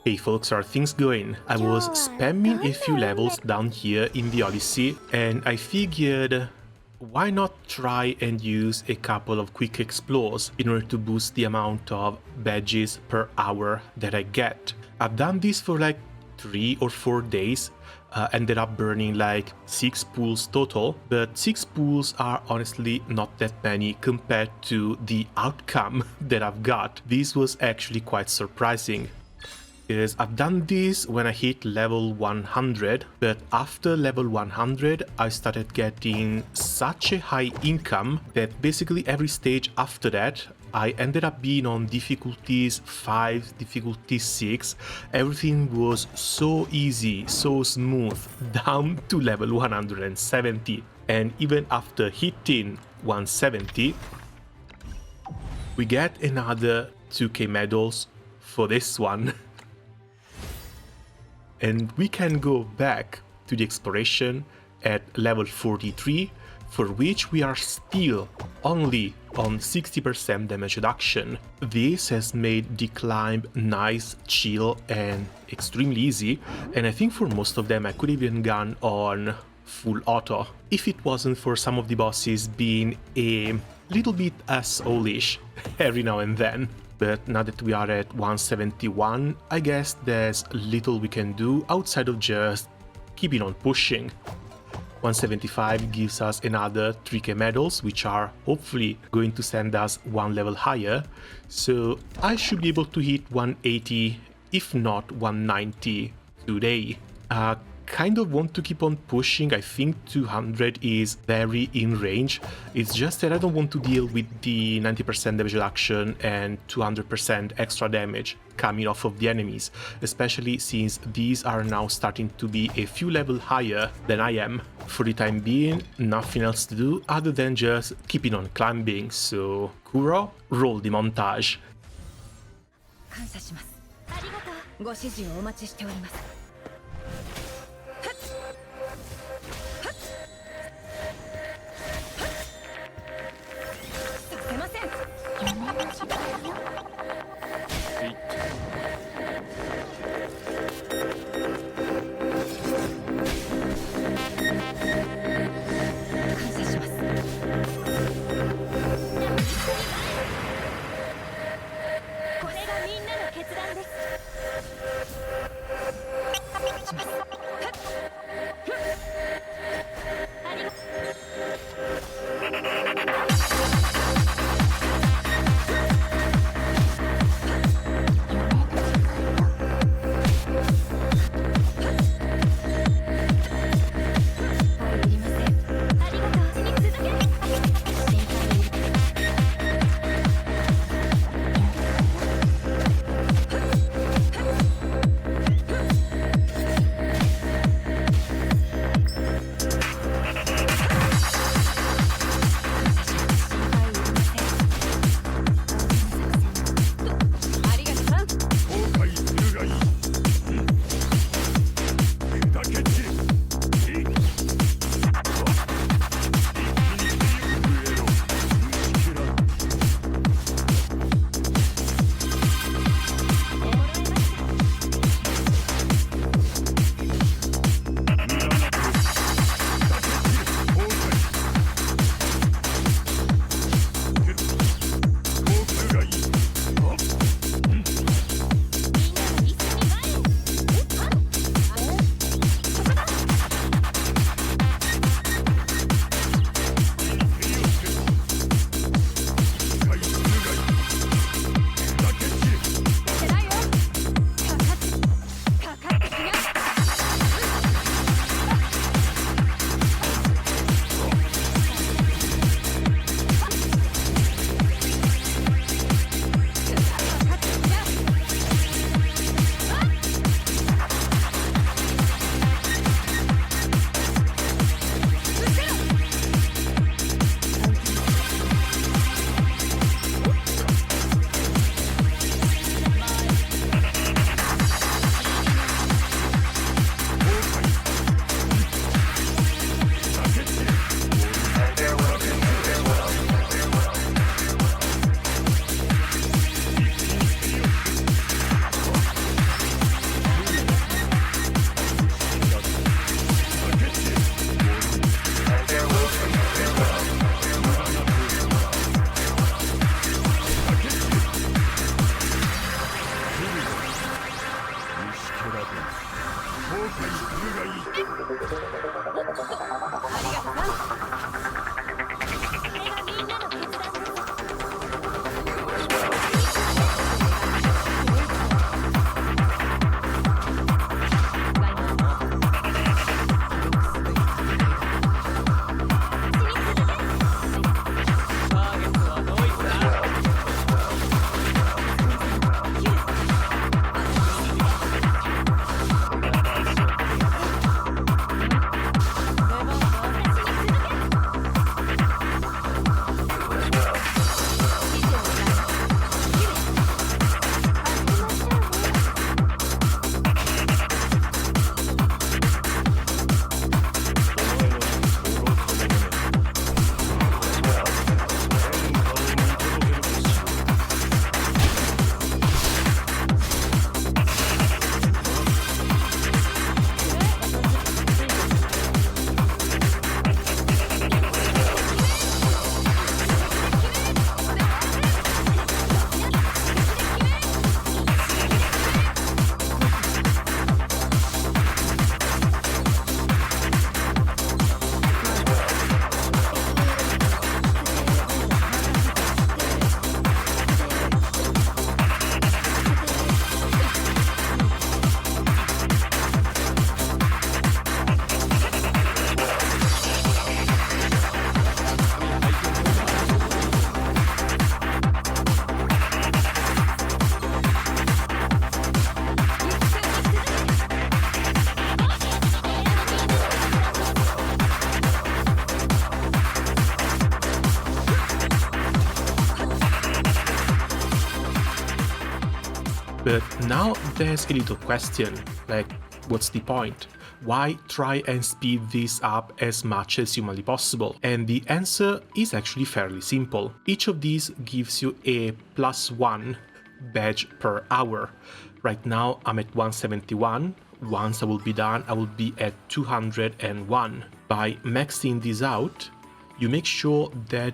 Hey folks, how are things going? I was spamming a few levels down here in the Odyssey and I figured why not try and use a couple of quick explores in order to boost the amount of badges per hour that I get. I've done this for like 3 or 4 days, ended up burning like 6 pools total, but 6 pools are honestly not that many compared to the outcome that I've got. This was actually quite surprising. Is I've done this when I hit level 100, but after level 100 I started getting such a high income that basically every stage after that I ended up being on difficulties 5, difficulty 6. Everything was so easy, so smooth, down to level 170. And even after hitting 170, we get another 2k medals for this one. And we can go back to the exploration at level 43, for which we are still only on 60% damage reduction. This has made the climb nice, chill and extremely easy, and I think for most of them I could even gone on full auto, if it wasn't for some of the bosses being a little bit asshole-ish every now and then. But now that we are at 171, I guess there's little we can do outside of just keeping on pushing. 175 gives us another 3k medals, which are hopefully going to send us one level higher, so I should be able to hit 180, if not 190 today. Kind of want to keep on pushing. I think 200 is very in range. It's just that I don't want to deal with the 90% damage reduction and 200% extra damage coming off of the enemies, especially since these are now starting to be a few levels higher than I am. For the time being, nothing else to do other than just keeping on climbing, so Kuro, roll the montage. 感謝します。ありがとう。ご指示をお待ちしております。 これがみんなの決断です。But now there's a little question, like, what's the point? Why try and speed this up as much as humanly possible? And the answer is actually fairly simple. Each of these gives you a +1 badge per hour. Right now I'm at 171. Once I will be done, I will be at 201. By maxing this out, you make sure that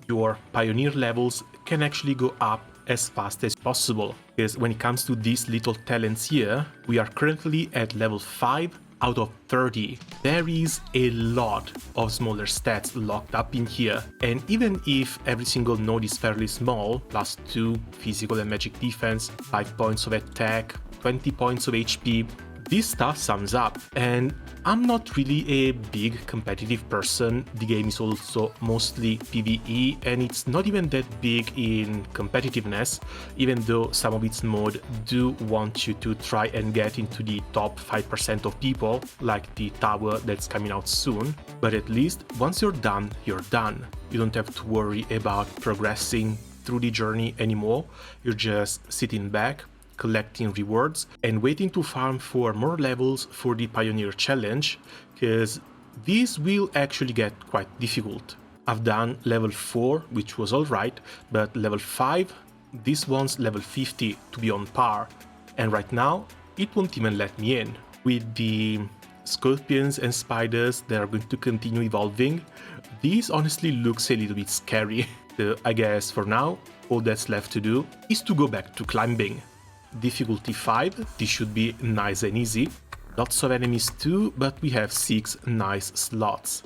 your pioneer levels can actually go up as fast as possible. Because when it comes to these little talents here, we are currently at level 5 out of 30. There is a lot of smaller stats locked up in here, and even if every single node is fairly small, +2 physical and magic defense, 5 points of attack, 20 points of HP, this stuff sums up. And I'm not really a big competitive person. The game is also mostly PvE, and it's not even that big in competitiveness, even though some of its mods do want you to try and get into the top 5% of people, like the tower that's coming out soon. But at least once you're done, you're done. You don't have to worry about progressing through the journey anymore. You're just sitting back, collecting rewards, and waiting to farm for more levels for the Pioneer Challenge, because these will actually get quite difficult. I've done level 4, which was alright, but level 5, this one's level 50 to be on par, and right now it won't even let me in. With the scorpions and spiders that are going to continue evolving, this honestly looks a little bit scary. So I guess for now, all that's left to do is to go back to climbing. Difficulty 5, this should be nice and easy. Lots of enemies too, but we have 6 nice slots.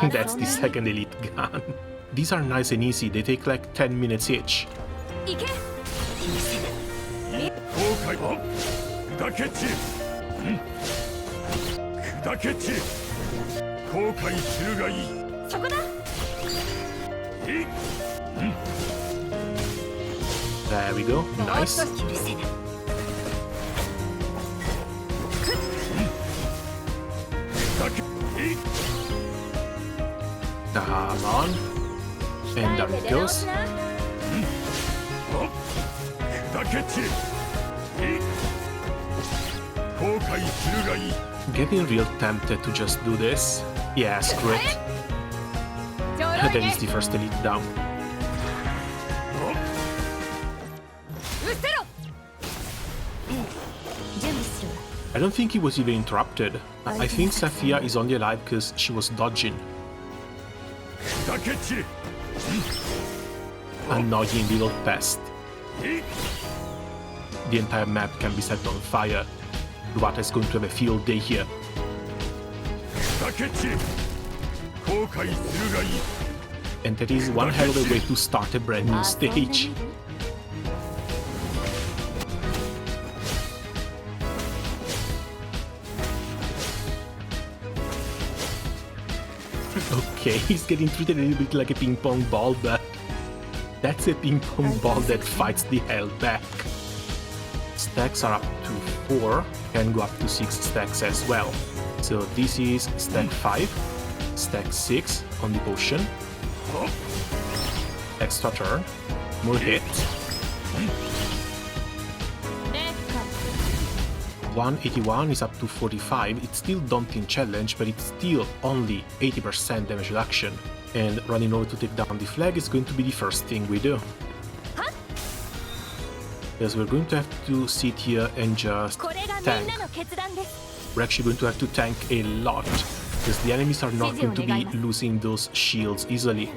And that's the second elite gun. These are nice and easy, they take like 10 minutes each. There we go, nice. Come on. And down it goes. Getting real tempted to just do this. Yeah, screw it. That is the first elite down. I don't think he was even interrupted. I think Safia is only alive because she was dodging. Annoying little pest. The entire map can be set on fire. Ruata is going to have a field day here. And that is one hell of a way to start a brand new stage. Okay, he's getting treated a little bit like a ping pong ball, but that's a ping pong ball that fights the hell back. Stacks are up to 4, can go up to 6 stacks as well. So this is stack 5, stack 6 on the potion. Extra turn, more hit. 181 is up to 45, it's still daunting challenge, but it's still only 80% damage reduction. And running over to take down the flag is going to be the first thing we do. Because we're going to have to sit here and just tank. We're actually going to have to tank a lot, because the enemies are not going to be losing those shields easily.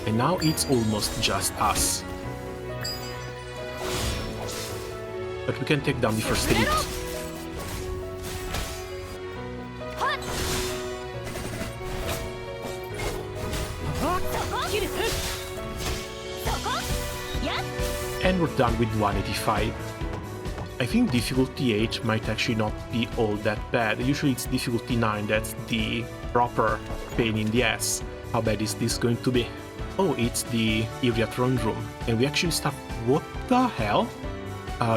And now it's almost just us. But we can take down the first elite. And we're done with 185. I think difficulty 8 might actually not be all that bad. Usually it's difficulty 9 that's the proper pain in the ass. How bad is this going to be? Oh, it's the area throne room. And we actually start... What the hell?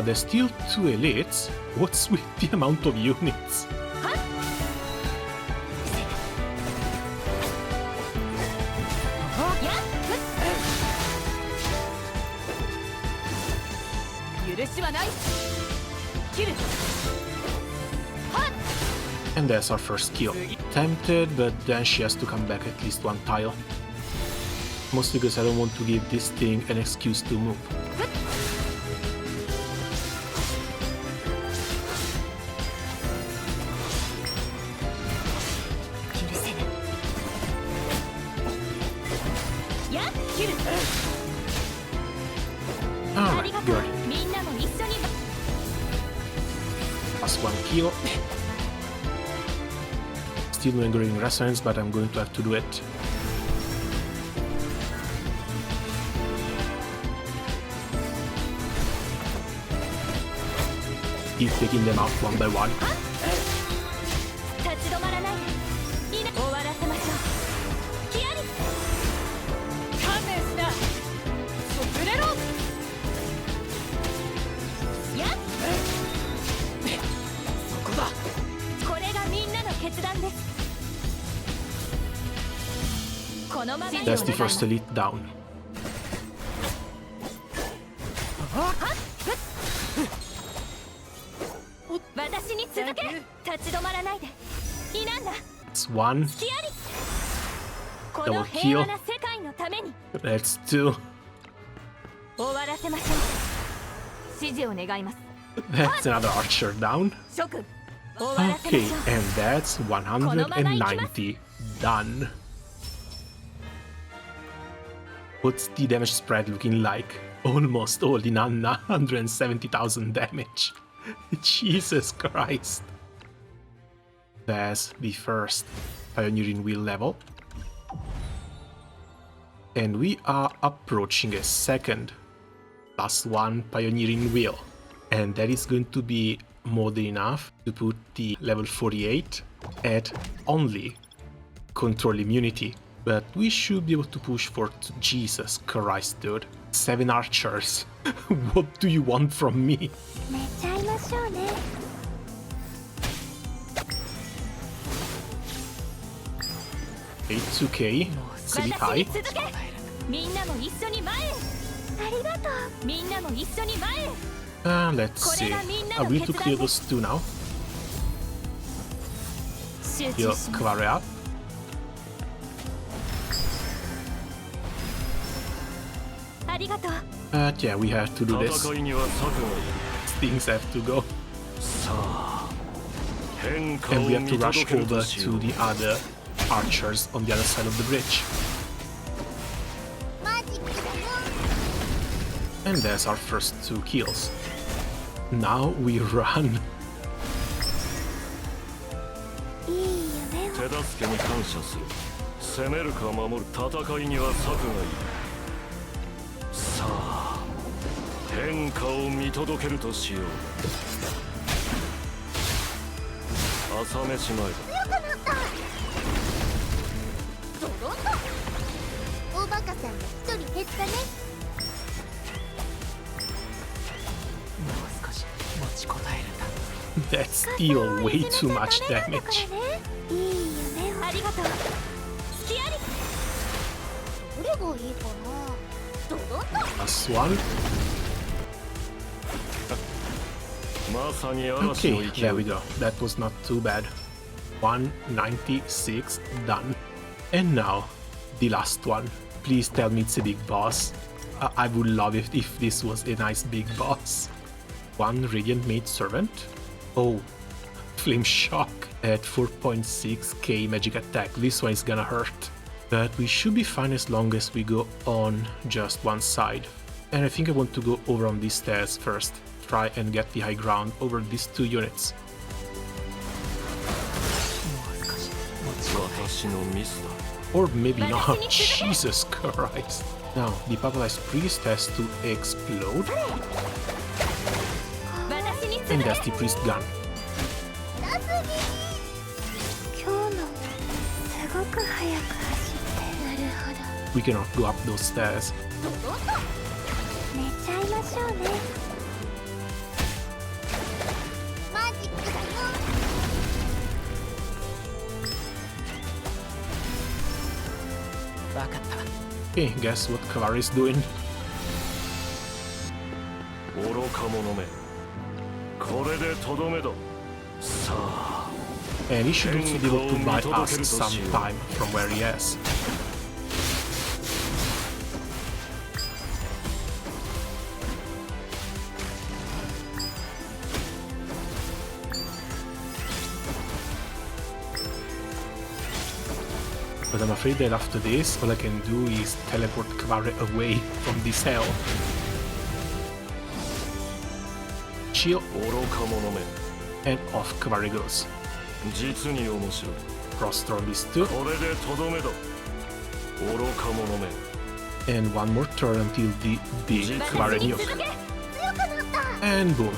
There's still 2 elites. What's with the amount of units? And there's our first kill. Tempted, but then she has to come back at least one tile. Mostly because I don't want to give this thing an excuse to move. Alright, good. Plus 1 kill. Still no enduring resonance, but I'm going to have to do it. Keep taking them out one by one. That's the first elite down. It's 1. Double kill. That's 2. That's another archer down. Okay, and that's 190. Done. What's the damage spread looking like? Almost all in 170,000 damage. Jesus Christ. There's the first pioneering wheel level. And we are approaching a second +1 pioneering wheel. And that is going to be more than enough to put the level 48 at only control immunity. But we should be able to push for... Jesus Christ, dude. 7 archers. What do you want from me? 2k, silly high. 続けみんなも一緒に前へありがとうみんなも一緒に前へ Let's see. I need to clear those two now. 集 Heal 中します Convallaria. ありがとう Yeah, we have to do this. 戦いには策がいる Things have to go. さあ変化を And we have 見 to 届 rush ける over としよ to う the other archers on the other side of the bridge. マジックだよ And there's our first 2 kills. Now we run. いい夢を手助けに感謝する攻めるか守る戦いには策がいるさあ変化を見届けるとしよう朝飯前だ強くなったドロンとおバカさんが一人減ったね That's still way too much damage. いい夢をありがとう隙ありどれがいいかなドロンと Last one. まさに嵐の Okay, 勢 there we い go. That was not too bad. 196 done. And now, the last one. Please tell me it's a big boss. I would love it if this was a nice big boss. One Radiant Maid Servant. Oh, Flame Shock at 4.6k magic attack. This one is gonna hurt. But we should be fine as long as we go on just one side. And I think I want to go over on these stairs first. Try and get the high ground over these 2 units. 私のミスだ Or maybe not. Jesus Christ. Now, the Papalized Priest has to explode. 私に And 続け that's the Priest Gun. 今日のすごく速く走ってなるほど We cannot go up those stairs. ドロンと寝ちゃいましょうねマジックだよ Okay, guess what Convallaria is doing? 愚か者めこれでとどめださあ And he should also be able to buy us some time from where he is. But I'm afraid that after this, all I can do is teleport Convallaria away from this hell. Shield, 愚か者め and off Convallaria goes. 実に面白い Cross on these two, これでとどめだ愚か者め and one more turn until the big 私 Convallaria に nuke. 続け 強くなった And boom.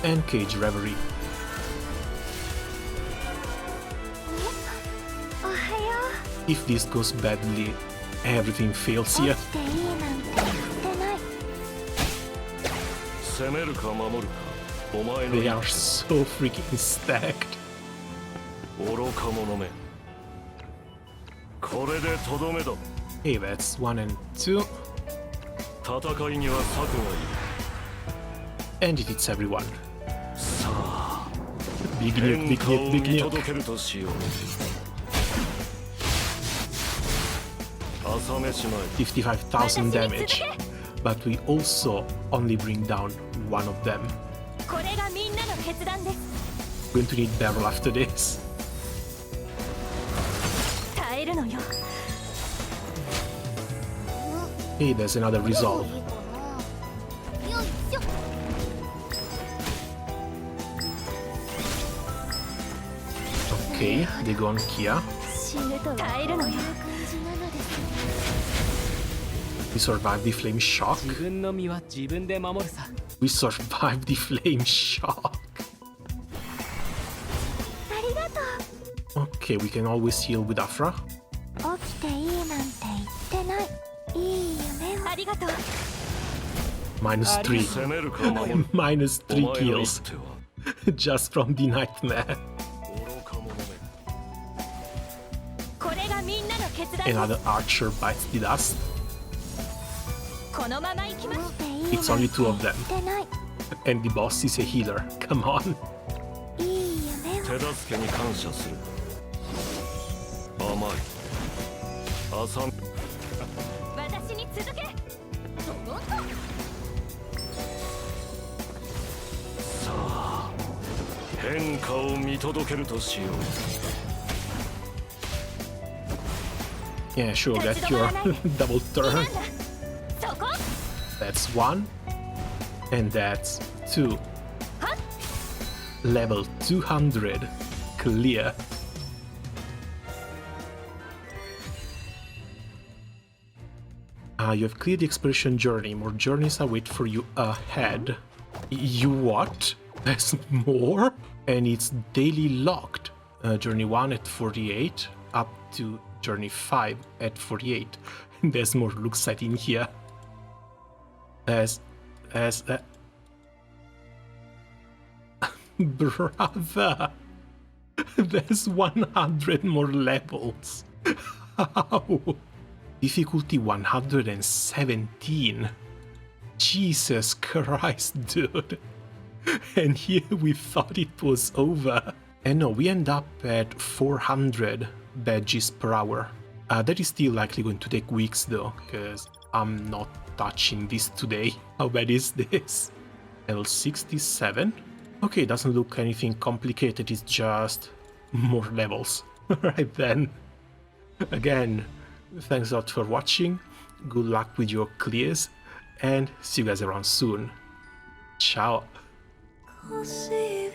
And Cage Reverie. おはよ If this goes badly, everything fails う here. 起きていいなんて言ってない攻めるか守るかお前の They 意 are 見 so freaking stacked. 愚か者めこれでとどめだ Okay, that's 1 and 2. 戦いには策がい And it hits everyone. るさあ Big nuke, 変 big 化を nuke, big 見 nuke. 届けるとしよう朝飯前 55,000 damage. But we also only bring down one of them. これがみんなの決断です Going to need barrel after this. 耐えるのよ Hey, there's another どれが resolve. いいかなよいしょ Okay, they go on Kia. 死ぬとは耐えるのよこういう感じなのですね We survived the flame shock. 自分の身は自分で守るさ We survived the flame shock. ありがと Okay, we can always heal with Afra. う起きていいなんて言ってないいい夢をありがとう Minus 3. 攻めるか守る Minus お 3前の一 kills. 手は just from the nightmare. 愚か者め。これがみんなの決断 Another archer bites the dust. このまま行きます It's only two of them. でない And the boss is a healer. Come on. いい夢を手助けに感謝する。甘い。浅み。私に続けおっとさあ、変化を見届けるとしよう。 Yeah, sure, get your double なん turn. だそこ That's one. And that's two. Level 200. Clear. You have cleared the exploration journey. More journeys await for you ahead. You what? There's more? And it's daily locked. Journey 1 at 48 up to Journey 5 at 48. There's more look sight in here. As Brother! There's 100 more levels. How? Difficulty 117. Jesus Christ, dude. And here we thought it was over. And no, we end up at 400 badges per hour. That is still likely going to take weeks though, because I'm not touching this today. How bad is this? Level 67? Okay, doesn't look anything complicated, it's just more levels. Right then. Again, thanks a lot for watching, good luck with your clears, and see you guys around soon. Ciao! Cause he